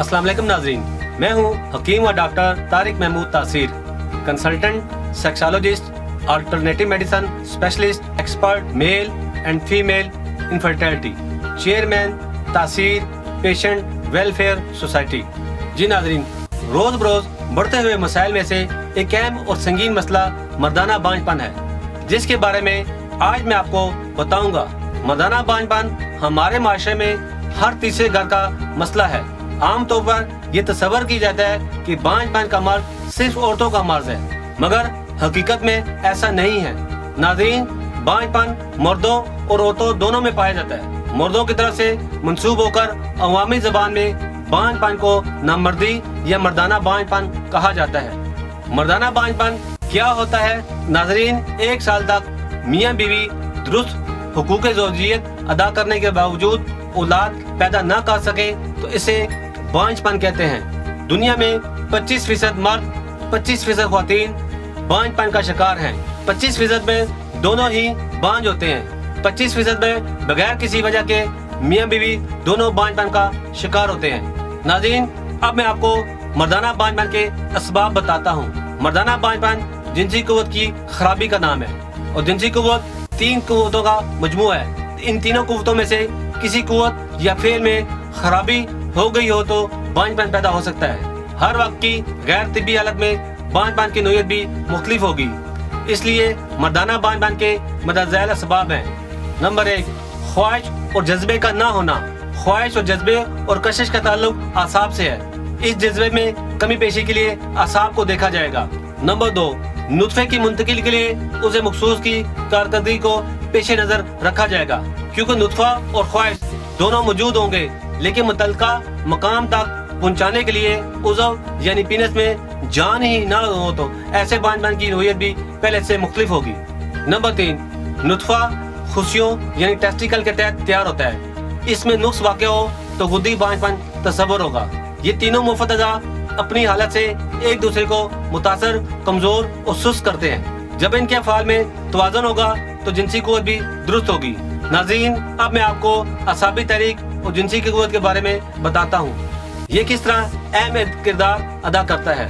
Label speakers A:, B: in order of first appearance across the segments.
A: अस्सलाम वालेकुम नाजरीन, मैं हूं हकीम और डॉक्टर तारिक महमूद तासीर, consultant, sexologist, alternative medicine specialist, expert male and female infertility, chairman तासीर पेशेंट वेलफेयर सोसाइटी। जी नाजरीन, रोज बरोज बढ़ते हुए मसाइल में से एक अहम और संगीन मसला मर्दाना बांझपन है, जिसके बारे में आज मैं आपको बताऊंगा। मर्दाना बांझपन हमारे माशरे में हर तीसरे घर का मसला है। आमतौर पर यह तस्वर की जाता है कि बांझपन का मर्ज सिर्फ औरतों का मर्ज है, मगर हकीकत में ऐसा नहीं है। नाज़रीन, बांझपन मर्दों और औरतों दोनों में पाया जाता है। मर्दों की तरफ से मंसूब होकर अवामी ज़बान में बांझपन को नामर्दी या मर्दाना बांझपन कहा जाता है। मर्दाना बांझपन क्या होता है? नाज़रीन, 1 साल तक मियाँ बीवी दुरुस्त हुकूक ज़ौजियत अदा करने के बावजूद औलाद पैदा न कर सके तो इसे बांझपन कहते हैं। दुनिया में 25% मर्द 25% ख्वातीन बांझपन का शिकार हैं। 25% में दोनों ही बांझ होते हैं। 25% में बगैर किसी वजह के मियाँ बीवी दोनों बांझपन का शिकार होते हैं। नाज़रीन, अब मैं आपको मर्दाना बांझपन के असबाब बताता हूँ। मर्दाना बांझपन जिनसी कुव्वत की खराबी का नाम है और जिनसी कुव्वत 3 कुव्वतों का मजमू है। इन तीनों कुव्वतों में से किसी कुव्वत या फेल में खराबी हो गई हो तो बांझपन पैदा हो सकता है। हर वक्त की गैर तिब्बी हालत में बांझपन की नोयत भी मुख्तलिफ होगी, इसलिए मर्दाना बांझपन के मदरज़ैल असबाब हैं। नंबर 1, ख्वाहिश और जज्बे का ना होना। ख्वाहिश और जज्बे और कशिश का ताल्लुक आसाब से है। इस जज्बे में कमी पेशी के लिए आसाब को देखा जाएगा। नंबर 2, नुत्फे की मुंतकिल के लिए उसे मखसूस की कारकर्दगी को पेश नजर रखा जाएगा, क्योंकि नुत्फा और ख्वाहिश दोनों मौजूद होंगे, लेकिन मुतल्लिका मकाम तक पहुंचाने के लिए उज़व यानी पीनस में जान ही ना हो तो ऐसे बांझपन की नोयत भी पहले से मुख्तलिफ होगी। नंबर 3, नुत्फा खुशियों यानी टेस्टिकल के तहत तैयार होता है। इसमें नुक्स वाक़ हो तो गुद्दी बांझपन तस्वर होगा। ये तीनों मुफ्त अज़ा अपनी हालत से एक दूसरे को मुतासर, कमजोर और सुस्त करते हैं। जब इनके अफ़ाल में तवाज़ुन होगा तो जिनसी कुव्वत भी दुरुस्त होगी। नाज़रीन, अब मैं आपको असाबी तहरीक और जिनसी की कुव्वत के बारे में बताता हूँ। ये किस तरह अहम किरदार अदा करता है।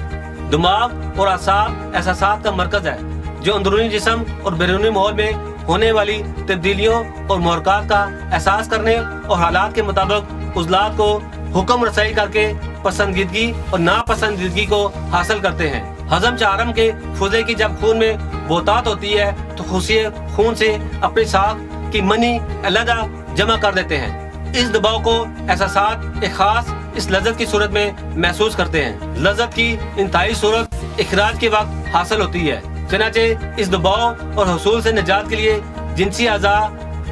A: दिमाग और असाब एहसासात का मरकज है, जो अंदरूनी जिस्म और बैरूनी माहौल में होने वाली तब्दीलियों और मुहरकात का एहसास करने और हालात के मुताबिक उज़लात को हुक्म रसाई करके पसंदीदगी और नापसंदीदगी को हासिल करते हैं। हजम चारम के फुजे की जब खून में बोतात होती है तो खुशिये खून से अपनी साख की मनी अलहदा जमा कर देते हैं। इस दबाव को एहसासात एक खास इस लज्जत की सूरत में महसूस करते हैं। लज्जत की इंतहाई सूरत इखराज के वक्त हासिल होती है। चनाचे इस दबाव और हसूल से निजात के लिए जिनसी अज़ा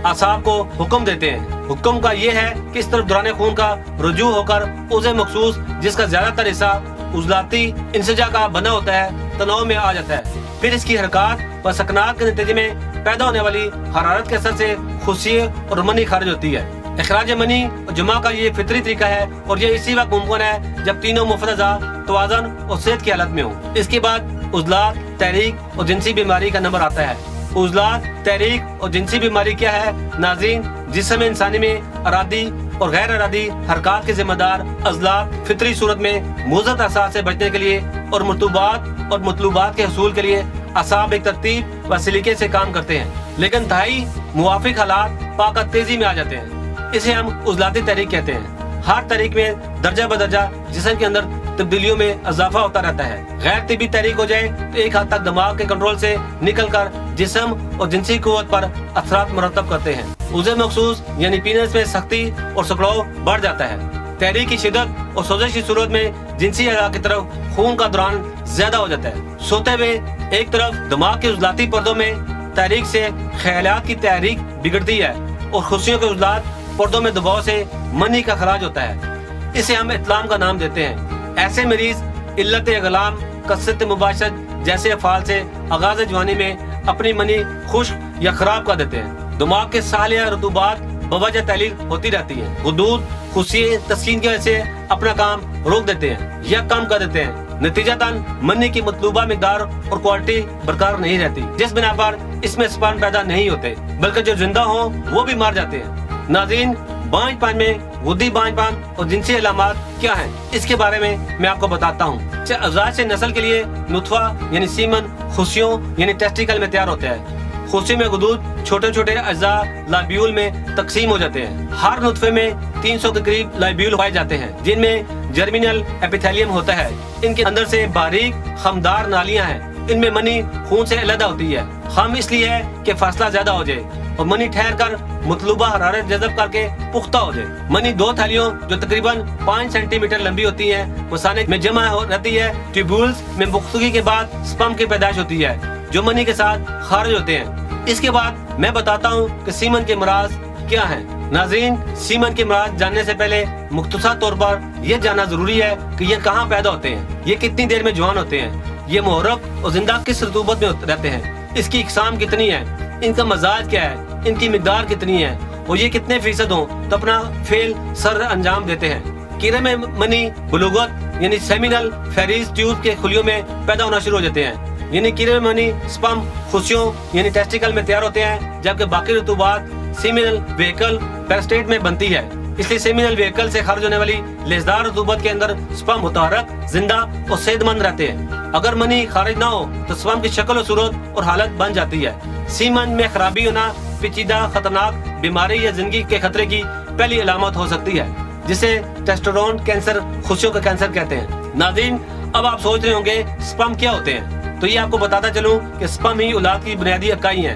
A: आसाब को हुक्म देते हैं। हुक्म का ये है कि इस तरफ दौरान खून का रुजू होकर उसे मखसूस जिसका ज्यादातर हिस्सा उजलाती इंसजा का बना होता है तनाव में आ जाता है। फिर इसकी हरकत व सकनात के नतीजे में पैदा होने वाली हरारत के असर से खुशिये और मनी खारिज होती है। इखराज मनी और जमा का ये फितरी तरीका है और ये इसी वक्त मुमकिन है जब तीनों मुफ्तज़ा तवाज़ुन और सेहत की हालत में हो। इसके बाद उज़लात, तहरीक और जिनसी बीमारी का नंबर आता है। उज़लात, तहरीक और जिनसी बीमारी क्या है? नाज़रीन, जिस्म इंसानी में अरादी और गैर अरादी हरकत के जिम्मेदार अज़लात फितरी सूरत में मुज़त असार से बचने के लिए और मरतूबात और मतलूबात के हसूल के लिए असाब एक तरतीब व सलीके से काम करते हैं, लेकिन इंतहाई मुवाफिक हालात पाकर तेजी में आ जाते हैं। इसे हम उज़लाती तहरीक कहते हैं। हर तहरीक में दर्जा बदर्जा जिस्म के अंदर तब्दीलियों में इजाफा होता रहता है। गैर तिब्बी तहरीक हो जाए तो एक हद तक दिमाग के कंट्रोल से निकलकर जिस्म और जिनसी कुव्वत पर असरात मुरतब करते हैं। उसे मखसूस यानी पीनस में सख्ती और सकड़ाव बढ़ जाता है। तहरीक की शिद्दत और सोजिश की सूरत में जिनसी अज़ा की तरफ खून का दौरान ज्यादा हो जाता है। सोते हुए एक तरफ दिमाग के उज़लाती पर्दों में तहरीक से ख्यालात की तहरीक बिगड़ती है और खुशियों के उज़लात पर्दों में दबाव से मनी का खराज होता है। इसे हम इत्लाम का नाम देते हैं। ऐसे मरीज इल्लत गलाम, कसरत मुबाशरत जैसे अफ़ाल से आगाज़ जवानी में अपनी मनी खुश्क या खराब कर देते हैं। दिमाग के साल या रतूबात बवजह तहलील होती रहती है। गुदूद खुशिये तस्कीन की वजह से अपना काम रोक देते हैं या कम कर देते हैं। नतीजतन मनी की मतलूबा मिकदार और क्वालिटी बरकरार नहीं रहती, जिस बिना पर इसमें स्पर्म पैदा नहीं होते, बल्कि जो जिंदा हो वो भी मर जाते हैं। नाज़रीन, बांझपन में गुद्दी बांझपन और जिनसी अलामात क्या हैं, इसके बारे में मैं आपको बताता हूँ। अज़वाज से नस्ल के लिए नुतफा यानी सीमन खुशियों यानी टेस्टिकल में तैयार होता है। खुशी में गुदूद छोटे छोटे अज्जा लाब्यूल में तकसीम हो जाते हैं। हर नुतफे में 300 के करीब लाब्यूल पाए जाते हैं, जिनमें जर्मिनल एपिथेलियम होता है। इनके अंदर से बारीक खमदार नालियां हैं। इनमें मनी खून से अलग होती है। खम इसलिए है कि फासला ज्यादा हो जाए और मनी ठहर कर मतलूबा हरारत जज़ब करके पुख्ता हो जाए। मनी 2 थैलियों जो तकरीबन 5 सेंटीमीटर लंबी होती है मसाने में जमा रहती है। ट्यूब्यूल्स में पुख्तगी के बाद स्पर्म की पैदाइश होती है जो मनी के साथ खारिज होते हैं। इसके बाद मैं बताता हूँ कि सीमन के मराज क्या हैं। नाज़रीन, सीमन के मराज जानने से पहले मुख्तसर तौर पर यह जानना जरूरी है कि ये कहाँ पैदा होते हैं, ये कितनी देर में जवान होते हैं, ये मुहर्रक और जिंदा किस रतूबत में रहते हैं, इसकी इकसाम कितनी है, इनका मजाज क्या है, इनकी मिकदार कितनी है और ये कितने फीसद हो तो अपना फेल सर अंजाम देते हैं। कीड़े में मनी बुलूगत यानी सेमिनल फेरिस ट्यूब के खुलियों में पैदा होना शुरू हो जाते हैं। यानी कीड़े में मनी स्पर्म खुशियों यानी टेस्टिकल में तैयार होते हैं, जबकि बाकी रतूबात सेमिनल वेहिकल पेरिस्टेट में बनती है। इसलिए सेमिनल वेहिकल से खारिज होने वाली लेजदार रतूबत के अंदर स्पर्म मुतहरक, जिंदा और सेहतमंद रहते हैं। अगर मनी खारिज ना हो तो स्पर्म की शक्ल और सूरत और हालत बन जाती है। सीमन में खराबी होना पेचीदा खतरनाक बीमारी या जिंदगी के खतरे की पहली अलामत हो सकती है, जिसे टेस्टोस्टेरोन कैंसर खुशियों का कैंसर कहते हैं। नाज़रीन, अब आप सोच रहे होंगे स्पर्म क्या होते हैं, तो ये आपको बताता चलूं कि स्पर्म ही औलाद की बुनियादी इकाई है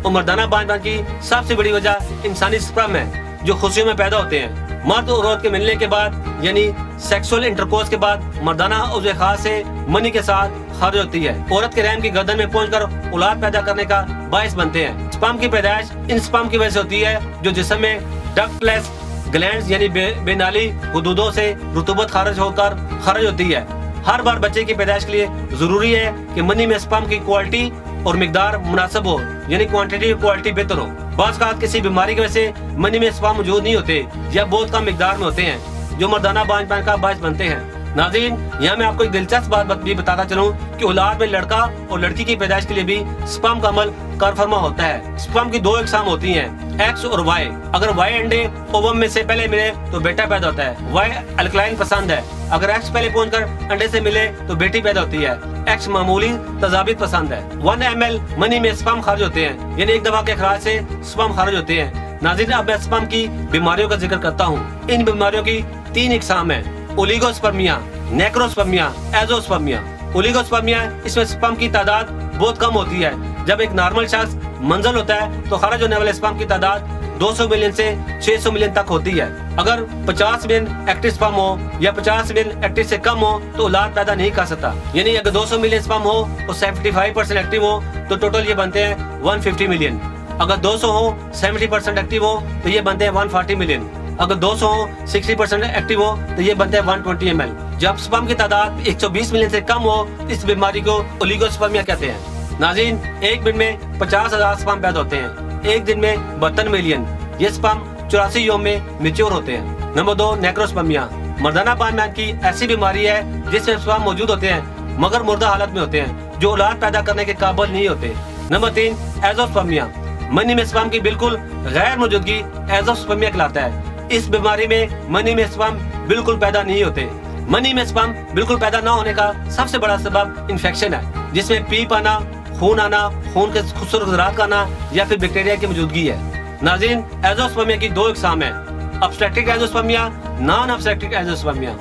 A: और मर्दाना बांझपन की सबसे बड़ी वजह इंसानी स्पर्म है जो खुशियों में पैदा होते हैं। मर्द और औरत के मिलने के बाद यानी सेक्सुअल इंटरकोर्स के बाद मर्दाना उज़्व खास से मनी के साथ खारिज होती है। औरत के रहम की गर्दन में पहुंचकर औलाद पैदा करने का बायस बनते हैं। स्पर्म की पैदाइश इन स्पर्म की वजह से होती है जो जिस्म में डक्टलेस ग्लैंड्स यानी बेनाली हुदूदों से रुतूबत खारिज होती है। हर बार बच्चे की पैदाइश के लिए जरूरी है कि मनी में स्पर्म की क्वालिटी और मिकदार मुनासिब हो, यानी क्वांटिटी और क्वालिटी बेहतर हो। बाज़ औक़ात किसी बीमारी की वजह से मनी में स्पर्म मौजूद नहीं होते या बहुत कम मिकदार में होते हैं, जो मर्दाना बांझपन का बायस बनते हैं। नाज़रीन, यहाँ मैं आपको एक दिलचस्प बात भी बताता चलूं कि औलाद में लड़का और लड़की की पैदाइश के लिए भी स्पर्म का अमल कारफरमा होता है। स्पर्म की 2 इकसाम होती हैं, एक्स और वाई। अगर वाई अंडे ओवम में से पहले मिले तो बेटा पैदा होता है। वाई अल्कलाइन पसंद है। अगर एक्स पहले पहुंचकर अंडे से मिले तो बेटी पैदा होती है। एक्स मामूली तजाबित पसंद है। 1 ml मनी में स्पर्म खारिज होते हैं, यानी एक दफा के अखराज से स्पर्म खारिज होते हैं। नाज़रीन, अब मैं स्पर्म की बीमारियों का जिक्र करता हूँ। इन बीमारियों की 3 इकसाम है, ओलिगोस्पर्मिया, नेक्रोस्पर्मिया, एजोस्पर्मिया। ओलिगोस्पर्मिया, इसमें स्पर्म की तादाद बहुत कम होती है। जब एक नॉर्मल शख्स मंजल होता है तो खारिज होने वाले स्पर्म की तादाद 200 मिलियन से 600 मिलियन तक होती है। अगर 50 मिलियन एक्टिव स्पर्म हो या 50 मिलियन एक्टिव से कम हो तो औलाद पैदा नहीं कर सकता। यानी अगर 200 मिलियन स्पर्म हो और 75% एक्टिव हो तो टोटल ये बनते हैं 150 मिलियन। अगर 200 हो 70% एक्टिव हो तो ये बनते हैं 140 मिलियन। अगर 200 हो 60% एक्टिव हो तो ये बनते हैं 120 ml। जब स्पर्म की तादाद 120 मिलियन से कम हो इस बीमारी को ओलिगोस्पर्मिया कहते हैं। नाज़रीन, एक दिन में 50,000 स्पर्म पैदा होते हैं, एक दिन में 72 मिलियन। ये स्पर्म 84 यौम में मैच्योर होते हैं। नंबर 2, नेक्रोस्पर्मिया। मर्दाना बांझपन की ऐसी बीमारी है जिसमें स्पर्म मौजूद होते हैं मगर मुर्दा हालत में होते हैं, जो औलाद पैदा करने के काबिल नहीं होते। Number 3, azoospermia. मनी में स्पर्म की बिल्कुल गैर मौजूदगी एजोस्पर्मिया कहलाता है। इस बीमारी में मनी में स्पर्म बिल्कुल पैदा नहीं होते। मनी में स्पर्म बिल्कुल पैदा न होने का सबसे बड़ा सबब इन्फेक्शन है, जिसमें पीप आना, खून आना, खून के खूबसूरत ज़रात आना या फिर बैक्टीरिया की मौजूदगी है। नाज़रीन, एजोस्पर्मिया की 2 इकसाम है, obstructive azoospermia, non obstructive azoospermia.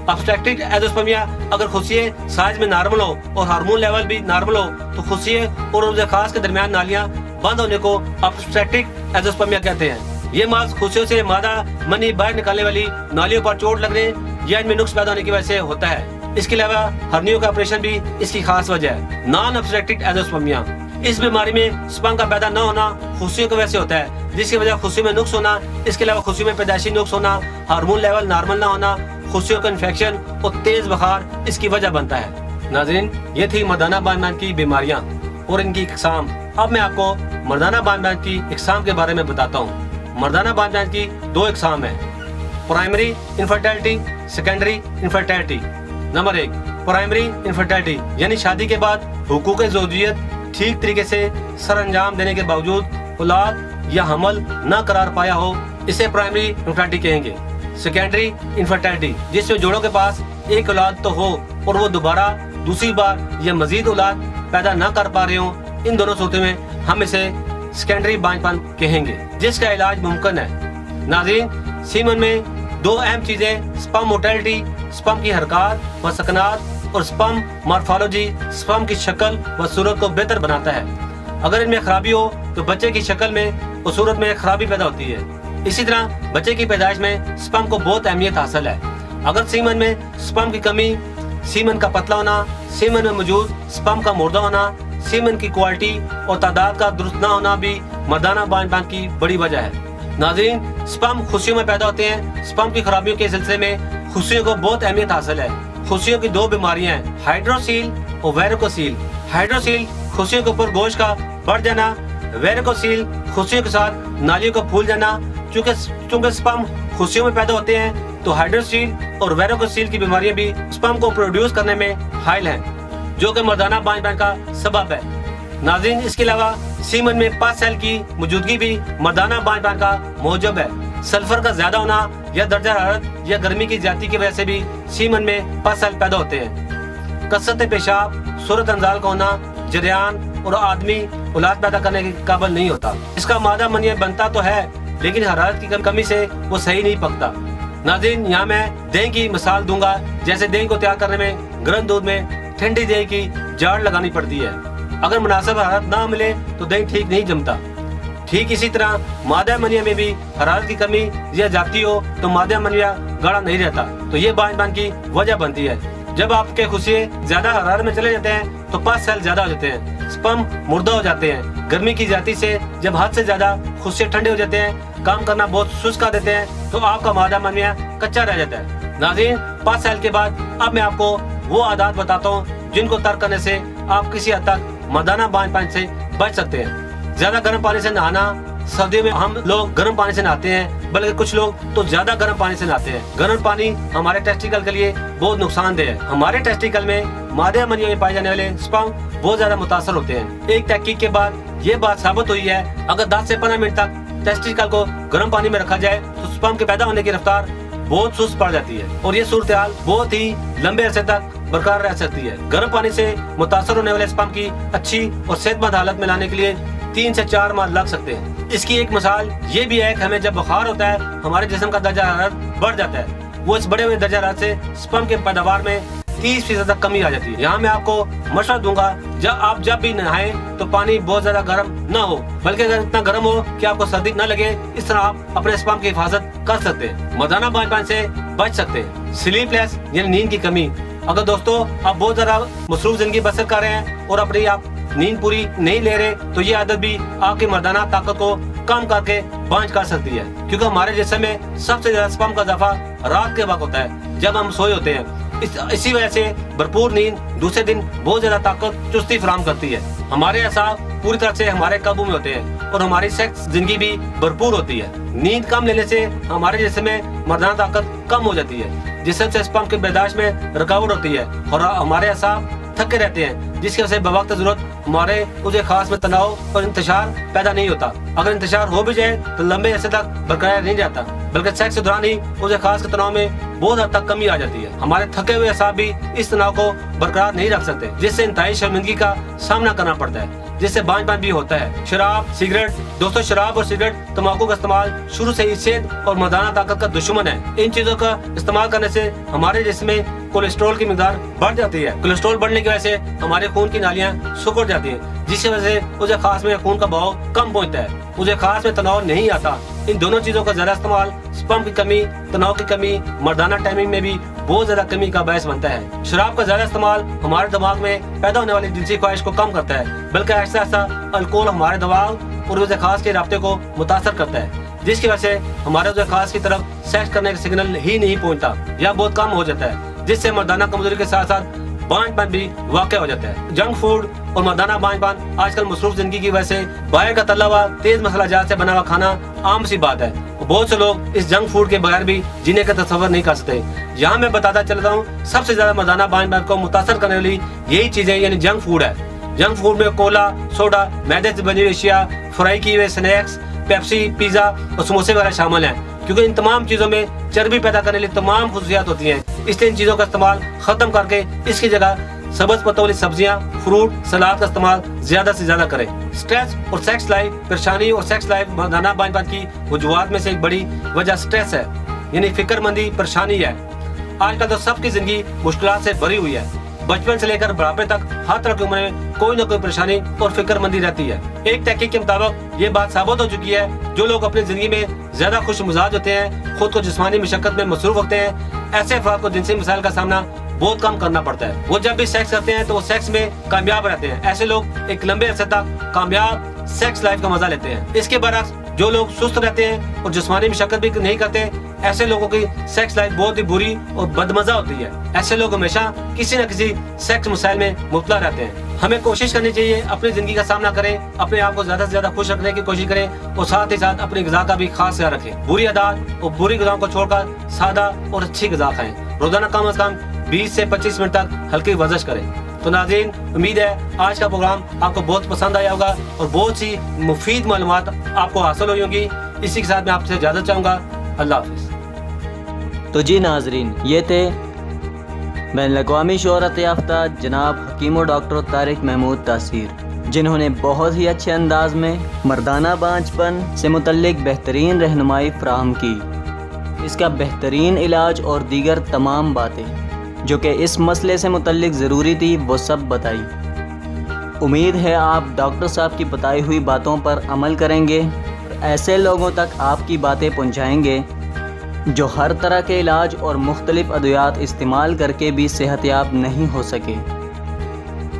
A: Obstructive azoospermia अगर खुशिये साइज में नॉर्मल हो और हार्मोन लेवल भी नॉर्मल हो तो खुशिये और उज़्व खास के दरमियान नालियां बंद होने को ऑब्स्ट्रक्टिव एजोस्पर्मिया कहते हैं। ये मर्ज खुशियों से मादा मनी बाहर निकालने वाली नालियों पर चोट लगने या इनमें नुक्स पैदा होने की वजह से होता है। इसके अलावा हर्नियों का ऑपरेशन भी इसकी खास वजह है। नॉन ऑब्स्ट्रक्टिव एजोस्पर्मिया, इस बीमारी में स्पर्म का पैदा न होना खुशियों की वजह से होता है, जिसकी वजह खुशियों में नुक्स होना, इसके अलावा खुशियों में पैदाइशी नुक्स होना, हार्मोन लेवल नॉर्मल ना होना, खुशियों का इन्फेक्शन और तेज बुखार इसकी वजह बनता है। नाज़रीन, ये थी मर्दाना बांझपन की बीमारियां और इनकी इकसाम। अब मैं आपको मर्दाना बांझपन की इकसाम के बारे में बताता हूँ। मर्दाना बांझपन की 2 इकसाम है, primary infertility, secondary infertility. Number 1, primary infertility, यानी शादी के बाद हुकूक ज़ौजियत ठीक तरीके से सर अंजाम देने के बावजूद औलाद या हमल न करार पाया हो इसे प्राइमरी इनफर्टिलिटी कहेंगे। सेकेंडरी इनफर्टिलिटी, जिसमें जोड़ों के पास एक औलाद तो हो और वो दोबारा दूसरी बार या मजीद औलाद पैदा न कर पा रहे हो, इन दोनों सूरतों में हम इसे सेकेंडरी बांझपन कहेंगे, जिसका इलाज मुमकिन है। नाज़रीन, सीमन में दो अहम चीजें स्पर्म मोर्टेलिटी, स्पर्म की हरकत व सकनात, और स्पर्म मॉर्फोलॉजी, स्पर्म की शक्ल व सूरत को बेहतर बनाता है। अगर इनमें खराबी हो तो बच्चे की शक्ल में और सूरत में खराबी पैदा होती है। इसी तरह बच्चे की पैदाइश में स्पर्म को बहुत अहमियत हासिल है। अगर सीमन में स्पर्म की कमी, सीमन का पतला होना, सीमन में मौजूद स्पर्म का मुर्दा होना, सीमन की क्वालिटी और तादाद का दुरुस्त न होना भी मर्दाना बांझपन की बड़ी वजह है। नाज़रीन, स्पर्म खुशियों में पैदा होते हैं। स्पर्म की खराबियों के सिलसिले में खुशियों को बहुत अहमियत हासिल है। खुशियों की दो बीमारियां हैं, हाइड्रोसील और वेरिकोसील। हाइड्रोसील खुशियों के ऊपर गोश्त का बढ़ जाना, वेरिकोसील खुशियों के साथ नालियों का फूल जाना। चूंकि स्पर्म खुशियों में पैदा होते हैं तो हाइड्रोसील और वेरिकोसील की बीमारियां भी स्पर्म को प्रोड्यूस करने में हाइल हैं, जो कि मर्दाना बांझपन का सबब है। नाज़रीन, इसके अलावा सीमन में पस सेल की मौजूदगी भी मर्दाना बांझपन का मौजब है। सल्फर का ज्यादा होना या दर्जा हरारत या गर्मी की ज्यादती की वजह से भी सीमन में पस सेल पैदा होते हैं। कसरत पेशाब, सूरत अंजाल का होना, जरियान और आदमी औलाद पैदा करने के काबिल नहीं होता। इसका मादा मनिया बनता तो है लेकिन हरारत की कमी से वो सही नहीं पकता। नाज़रीन, यहाँ मैं दही की मिसाल दूंगा। जैसे दही को तैयार करने में गर्म दूध में ठंडी दही की जाड़ लगानी पड़ती है। अगर मुनासिब हरारत ना मिले तो दही ठीक नहीं जमता। ठीक इसी तरह मादा मनिया में भी हरारत की कमी या जाती हो तो मादा मनिया गाढ़ा नहीं रहता, तो ये बांझपन की वजह बनती है। जब आपके खुशिये ज्यादा हरारत में चले जाते हैं तो पस सेल ज्यादा हो जाते हैं, स्पर्म मुर्दा हो जाते हैं। गर्मी की ज्यादती से जब हद से ज्यादा खुशिये ठंडे हो जाते हैं, काम करना बहुत सुस्त कर देते हैं, तो आपका मादा मनिया कच्चा रह जाता है। नाज़रीन, पस सेल के बाद अब मैं आपको वो आदत बताता हूँ जिनको तर्क करने से आप किसी हद तक मर्दाना बांझपन से बच सकते हैं। ज्यादा गर्म पानी से नहाना, सर्दियों में हम लोग गर्म पानी से नहाते हैं, बल्कि कुछ लोग तो ज्यादा गर्म पानी से नहाते हैं। गर्म पानी हमारे टेस्टिकल के लिए बहुत नुकसानदेह है। हमारे टेस्टिकल में मादा मनिया में पाए जाने वाले स्पर्म बहुत ज्यादा मुतासर होते हैं। एक तहकीक के बाद ये बात साबित हुई है, अगर 10 से 15 मिनट तक टेस्टिकल को गर्म पानी में रखा जाए तो स्पर्म के पैदा होने की रफ्तार बहुत सुस्त पड़ जाती है और ये सूरत हाल बहुत ही लंबे अरसे तक बरकरार रह सकती है। गर्म पानी से मुतासर होने वाले स्पर्म की अच्छी और सेहतमंद हालत में लाने के लिए 3 से 4 माह लग सकते हैं। इसकी एक मिसाल ये भी है कि हमें जब बुखार होता है, हमारे जिस्म का दर्जा हरारत बढ़ जाता है। वो इस बढ़े हुए दर्जा हरारत से स्पर्म के पैदावार में 30% तक कमी आ जाती है। यहाँ मैं आपको मशवरा दूंगा, जब भी नहाएं तो पानी बहुत ज्यादा गर्म न हो, बल्कि अगर इतना गर्म हो कि आपको सर्दी न लगे, इस तरह आप अपने स्पर्म की हिफाजत कर सकते हैं, मर्दाना बांझपन से बच सकते हैं। स्लीपलेस यानी नींद की कमी, अगर दोस्तों आप बहुत ज्यादा मसरूफ जिंदगी बसर कर रहे हैं और अपनी आप नींद पूरी नहीं ले रहे, तो ये आदत भी आपकी मर्दाना ताकत को कम करके बांझ कर सकती है, क्योंकि हमारे जिस्म में सबसे ज्यादा स्पर्म का इजाफा रात के वक्त होता है जब हम सोए होते हैं। इसी वजह से भरपूर नींद दूसरे दिन बहुत ज्यादा ताकत चुस्ती फराहम करती है। हमारे असाब पूरी तरह से हमारे काबू में होते हैं और हमारी सेक्स जिंदगी भी भरपूर होती है। नींद कम लेने से हमारे जिस्म में मर्दाना ताकत कम हो जाती है, जिससे स्पर्म की बर्दाश्त में रुकावट होती है और हमारे असाब थके रहते हैं, जिसकी वजह से बवक्त जरूरत हमारे उसे खास में तनाव और इंतशार पैदा नहीं होता। अगर इंतशार हो भी जाए तो लंबे अरसे तक बरकरार नहीं जाता, बल्कि सेक्स के दौरान ही उसे खास के तनाव में बहुत हद तक कमी आ जाती है। हमारे थके हुए असाब भी इस तनाव को बरकरार नहीं रख सकते, जिससे इंतहाई शर्मिंदगी का सामना करना पड़ता है, जिससे बांझपन भी होता है। शराब, सिगरेट, दोस्तों शराब और सिगरेट, तंबाकू का इस्तेमाल शुरू से ही सेहत और मर्दाना ताकत का दुश्मन है। इन चीजों का इस्तेमाल करने से हमारे जिस्म में कोलेस्ट्रॉल की मिकदार बढ़ जाती है। कोलेस्ट्रॉल बढ़ने की वजह से हमारे खून की नालियां सिकुड़ जाती हैं, जिसकी वजह से उसे खास में खून का बहाव कम पहुंचता है, उसे खास में तनाव नहीं आता। इन दोनों चीजों का ज्यादा इस्तेमाल स्पर्म की कमी, तनाव की कमी, मर्दाना टाइमिंग में भी बहुत ज्यादा कमी का बायस बनता है। शराब का ज्यादा इस्तेमाल हमारे दिमाग में पैदा होने वाली जिनसी ख्वाहिश को कम करता है, बल्कि ऐसा अल्कोहल हमारे दिमाग और उसे खास के राब्ते को मुतासर करता है, जिसकी वजह से हमारे उसे खास की तरफ सेक्स करने का सिग्नल ही नहीं पहुंचता या बहुत कम हो जाता है, जिससे मर्दाना कमजोरी के साथ साथ बांझपन भी वाक़ हो जाता है। जंक फूड और मर्दाना बांझपन आजकल मसरूफ जिंदगी की वजह से बाहर का तला हुआ तेज मसाला जात से बना हुआ खाना आम सी बात है। बहुत से लोग इस जंक फूड के बगैर भी जीने का तस्वर नहीं कर सकते। यहाँ मैं बताता चलता हूँ, सबसे ज्यादा मर्दाना बांझपन को मुतासर करने वाली यही चीजें यानी जंक फूड है। जंक फूड में कोला, सोडा, मैदे से बनी हुई अशिया, फ्राई किए हुए स्नैक्स, पेप्सी, पिज़्ज़ा और समोसे वगैरह शामिल हैं, क्योंकि इन तमाम चीज़ों में चर्बी पैदा करने के लिए तमाम खसूसियात होती हैं। इसलिए इन चीज़ों का इस्तेमाल ख़त्म करके इसकी जगह सब्ज़ पत्तों वाली सब्जियाँ, फ्रूट, सलाद का इस्तेमाल ज़्यादा से ज़्यादा करें। स्ट्रेस और सेक्स लाइफ, परेशानी और सेक्स लाइफ मर्दाना बांझपन की वजूहात में से एक बड़ी वजह स्ट्रेस है, यानी फिक्रमंदी, परेशानी है। आजकल तो सबकी ज़िंदगी मुश्किलात से भरी हुई है। बचपन से लेकर बुढ़ापे तक हर तरह की उम्र में कोई ना कोई परेशानी और फिक्रमंदी रहती है। एक तहकीक के मुताबिक ये बात साबित हो चुकी है, जो लोग अपनी जिंदगी में ज्यादा खुश मिजाज होते हैं, खुद को जिस्मानी मशक्कत में मसरूफ होते हैं, ऐसे अफराद को जिनसी मसाइल का सामना बहुत कम करना पड़ता है। वो जब भी सेक्स करते हैं तो वो सेक्स में कामयाब रहते हैं। ऐसे लोग एक लंबे अरसे तक कामयाब सेक्स लाइफ का मजा लेते हैं। इसके बरक्स जो लोग सुस्त रहते हैं और जिस्मानी मशक्कत भी नहीं करते, ऐसे लोगों की सेक्स लाइफ बहुत ही बुरी और बदमजा होती है। ऐसे लोग हमेशा किसी न किसी सेक्स मसाइल में मुब्तला रहते हैं। हमें कोशिश करनी चाहिए अपनी जिंदगी का सामना करें, अपने आप को ज्यादा से ज्यादा खुश रखने की कोशिश करें और साथ ही साथ अपनी ग़िज़ा का भी खास ख्याल रखें। बुरी आदत और बुरी ग़िज़ाओं को छोड़कर सादा और अच्छी ग़िज़ा खाएं। रोजाना कम से कम 20 से 25 मिनट तक हल्की वर्जिश करें। तो नाज़रीन, उम्मीद है आज का प्रोग्राम आपको बहुत पसंद आया होगा और बहुत सी मुफीद मालूमात आपको हासिल हुई होंगी। इसी के साथ मैं आपसे इजाज़त चाहूँगा। अल्लाह हाफ़िज़।
B: तो जी नाजरीन, ये थे बैनुल-अक़वामी शोहरत याफ्ता जनाब हकीम और डॉक्टर तारिक महमूद तासीर, जिन्होंने बहुत ही अच्छे अंदाज में मर्दाना बांझपन से मुतल्लिक बेहतरीन रहनुमाई फराहम की, इसका बेहतरीन इलाज और दीगर तमाम बातें जो कि इस मसले से मुतल्लिक ज़रूरी थी वो सब बताई। उम्मीद है आप डॉक्टर साहब की बताई हुई बातों पर अमल करेंगे, ऐसे लोगों तक आपकी बातें पहुंचाएंगे जो हर तरह के इलाज और मुख्तलिफ अद्वियात इस्तेमाल करके भी सेहतयाब नहीं हो सके,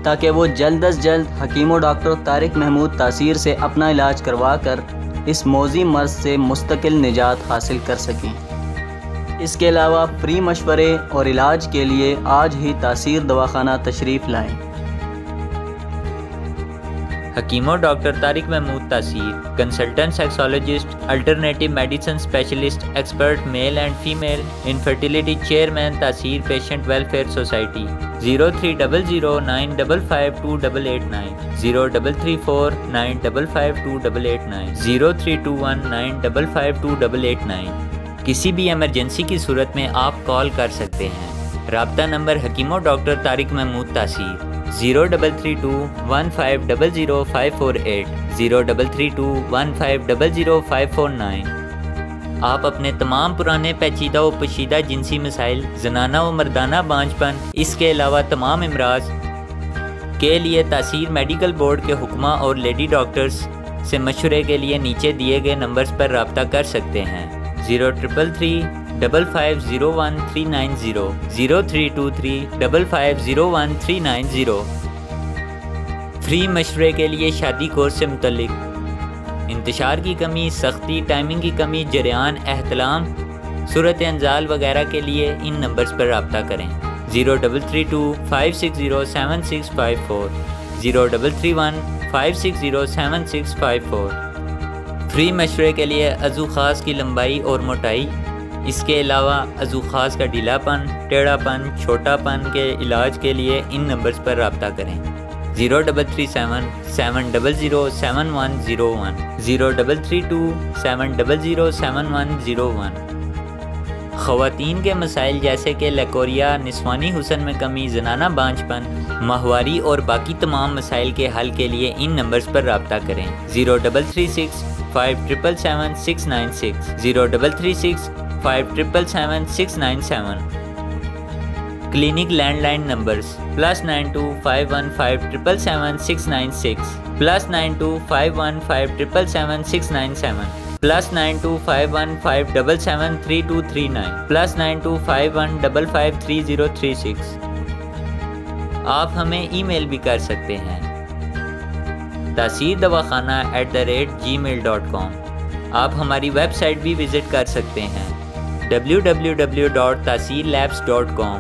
B: ताकि वो जल्द अज जल्द हकीम और डॉक्टर तारिक महमूद तासीर से अपना इलाज करवा कर इस मौजी मर्ज से मुस्तकिल निजात हासिल कर सकें। इसके अलावा फ्री मशवरे और इलाज के लिए आज ही तासीर दवाखाना तशरीफ़ लाएं।
C: हकीमो डॉक्टर तारिक महमूद तासीर, consultant sexologist, alternative medicine specialist, expert male and female infertility, chairman तासीर पेशेंट वेलफेयर सोसाइटी। 030095528889, 033495528889, 032195528889। किसी भी इमरजेंसी की सूरत में आप कॉल कर सकते हैं। राब्ता नंबर हकीमो डॉक्टर तारिक महमूद तासीर 033215000548, 033215000549। आप अपने तमाम पुराने पेचीदा व पोशीदा जिनसी मसाइल, जनाना व मर्दाना बांझपन, इसके अलावा तमाम इमराज के लिए तासीर मेडिकल बोर्ड के हुक्मा और लेडी डॉक्टर्स से मशवरे के लिए नीचे दिए गए नंबर्स पर रब्ता कर सकते हैं। 0333550139, 0323550139। फ्री मशवरे के लिए शादी कोर्स से मुतल्लिक इंतशार की कमी, सख्ती, टाइमिंग की कमी, जरियान, एहतलाम, सूरत अंजाल वगैरह के लिए इन नंबर्स पर रब्ता करें। 033256076540, 033156076540। फ्री मशवरे के लिए अज़ू ख़ास की लंबाई और मोटाई, इसके अलावा अज़ू ख़ास का ढीलापन, टेढ़ापन, छोटापन के इलाज के लिए इन नंबर्स पर रब्ता करें। 0337707101, 0332707101। ख़वातीन के मसाइल जैसे कि लकोरिया, निस्वानी हुसन में कमी, जनाना बांझपन, माहवारी और बाकी तमाम मसाइल के हल के लिए इन नंबर्स पर रब्ता करें। 033657777696, 033657777697। Clinic landline numbers +925157777696, +925157777697, +925157773239, +9251553036। आप हमें ईमेल भी कर सकते हैं taseerdawakana@gmail.com। आप हमारी वेबसाइट भी विज़िट कर सकते हैं www.taseerlabs.com।